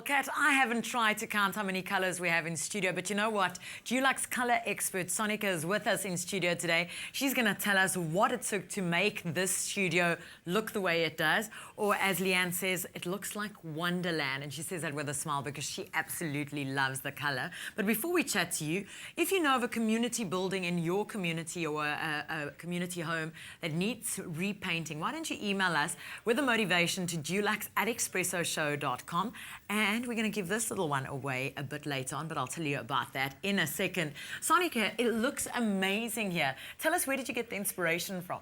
look at. I haven't tried to count how many colors we have in studio, but you know what? Dulux Colour Expert Sonica is with us in studio today. She's going to tell us what it took to make this studio look the way it does, or as Leanne says, it looks like Wonderland, and she says that with a smile because she absolutely loves the color. But before we chat to you, if you know of a community building in your community or a community home that needs repainting, why don't you email us with a motivation to dulux@expressoshow.com, and we're going to give this little one away a bit later on, but I'll tell you about that in a second. Sonica, it looks amazing here. Tell us, where did you get the inspiration from?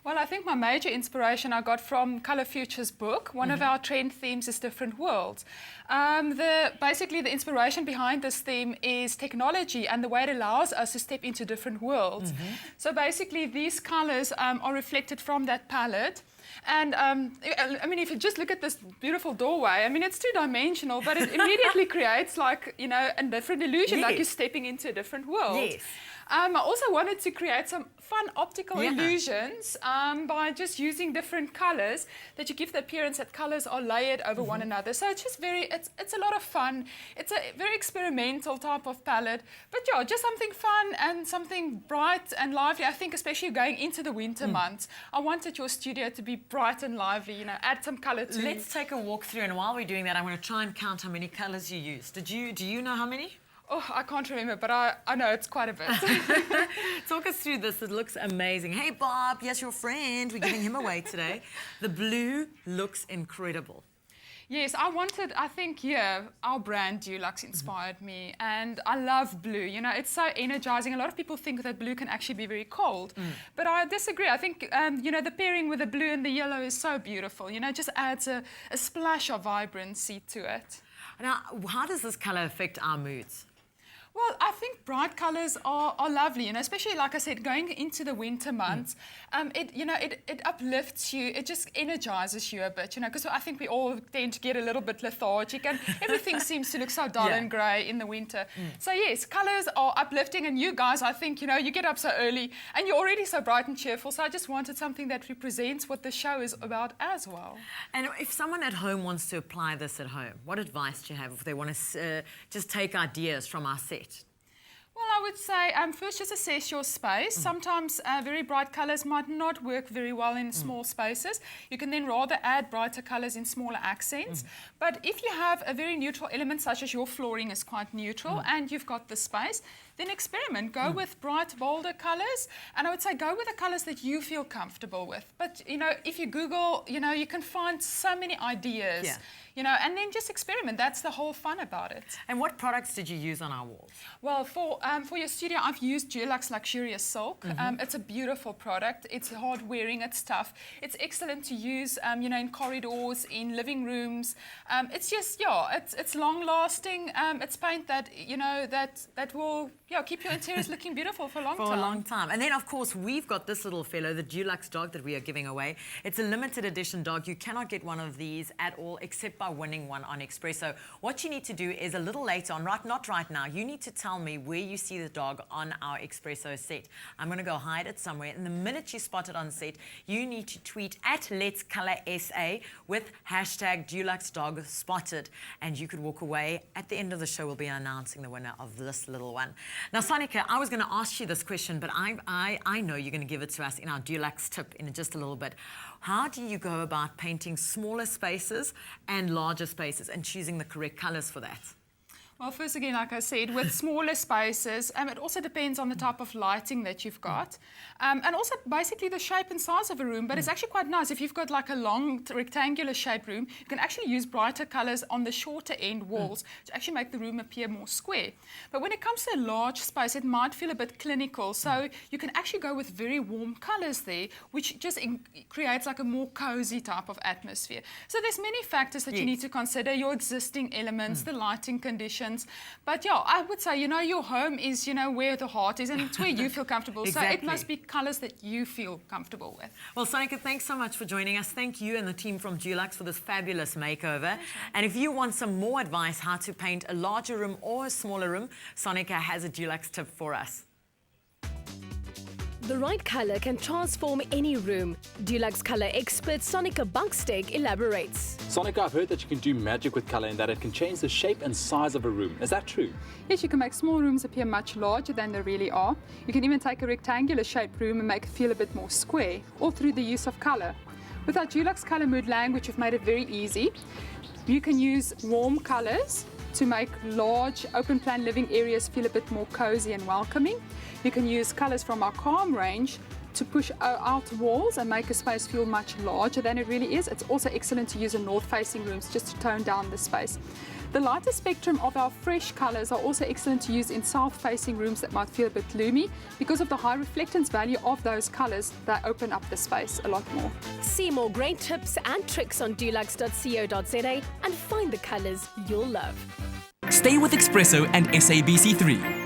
Well, I think my major inspiration I got from Colour Future's book. One of our trend themes is different worlds. Basically, the inspiration behind this theme is technology and the way it allows us to step into different worlds. So basically, these colours are reflected from that palette. And I mean, if you just look at this beautiful doorway, I mean, it's two-dimensional, but it immediately creates, like, you know, a different illusion, like you're stepping into a different world. Yes. I also wanted to create some fun optical illusions by just using different colours, that you give the appearance that colours are layered over one another. So it's just it's a lot of fun. It's a very experimental type of palette, but yeah, just something fun and something bright and lively. I think especially going into the winter months, I wanted your studio to be bright and lively, you know, add some colour to. Let's take a walk through, and while we're doing that, I'm going to try and count how many colours you used. Do you know how many? Oh, I can't remember, but I know it's quite a bit. Talk us through this. It looks amazing. Hey, Bob, yes, your friend. We're giving him away today. The blue looks incredible. Yes, I think, yeah, our brand Dulux inspired me, and I love blue. You know, it's so energizing. A lot of people think that blue can actually be very cold, but I disagree. I think, you know, the pairing with the blue and the yellow is so beautiful. You know, it just adds a splash of vibrancy to it. Now, how does this color affect our moods? Well, I think bright colours are lovely, you know, especially, like I said, going into the winter months. It uplifts you. It just energises you a bit, you know, because I think we all tend to get a little bit lethargic, and everything seems to look so dull and grey in the winter. So yes, colours are uplifting, and you guys, I think, you know, you get up so early and you're already so bright and cheerful. So I just wanted something that represents what the show is about as well. And if someone at home wants to apply this at home, what advice do you have if they want to just take ideas from our set? Well, I would say first just assess your space. Sometimes very bright colours might not work very well in small spaces. You can then rather add brighter colours in smaller accents. But if you have a very neutral element, such as your flooring is quite neutral, and you've got the space, then experiment. Go with bright, bolder colours, and I would say go with the colours that you feel comfortable with. But, you know, if you Google, you know, you can find so many ideas. Yeah. You know, and then just experiment. That's the whole fun about it. And what products did you use on our walls? Well, for your studio, I've used Dulux Luxurious Silk. It's a beautiful product. It's hard wearing. It's tough. It's excellent to use, you know, in corridors, in living rooms. It's just, yeah, it's long lasting. It's paint that, you know, that will, yeah, keep your interiors looking beautiful for a long time. For a long time. And then, of course, we've got this little fellow, the Dulux dog that we are giving away. It's a limited edition dog. You cannot get one of these at all, except by winning one on Expresso. What you need to do is a little later on, not right now, you need to tell me where you see the dog on our Expresso set. I'm going to go hide it somewhere. And the minute you spot it on set, you need to tweet at Let's Colour SA with hashtag #DuluxDogSpotted, and you could walk away. At the end of the show, we'll be announcing the winner of this little one. Now, Sonica, I was going to ask you this question, but I know you're going to give it to us in our Dulux tip in just a little bit. How do you go about painting smaller spaces and larger spaces and choosing the correct colours for that? Well, first again, like I said, with smaller spaces, it also depends on the type of lighting that you've got. And also basically the shape and size of a room, but it's actually quite nice. If you've got like a long rectangular shaped room, you can actually use brighter colours on the shorter end walls to actually make the room appear more square. But when it comes to a large space, it might feel a bit clinical. So you can actually go with very warm colours there, which just creates like a more cozy type of atmosphere. So there's many factors that you need to consider, your existing elements, the lighting conditions. But yeah, I would say, you know, your home is, you know, where the heart is, and it's where you feel comfortable. Exactly. So it must be colours that you feel comfortable with. Well, Sonica, thanks so much for joining us. Thank you and the team from Dulux for this fabulous makeover. And if you want some more advice how to paint a larger room or a smaller room, Sonica has a Dulux tip for us. The right colour can transform any room. Dulux Colour Expert Sonica Bucksteg elaborates. Sonica, I've heard that you can do magic with colour and that it can change the shape and size of a room. Is that true? Yes, you can make small rooms appear much larger than they really are. You can even take a rectangular shaped room and make it feel a bit more square, all through the use of colour. With our Dulux Colour Mood language, we've made it very easy. You can use warm colours to make large open plan living areas feel a bit more cozy and welcoming. You can use colours from our calm range to push out walls and make a space feel much larger than it really is. It's also excellent to use in north-facing rooms just to tone down the space. The lighter spectrum of our fresh colours are also excellent to use in south-facing rooms that might feel a bit gloomy. Because of the high reflectance value of those colours, they open up the space a lot more. See more great tips and tricks on dulux.co.za and find the colours you'll love. Stay with Expresso and SABC3.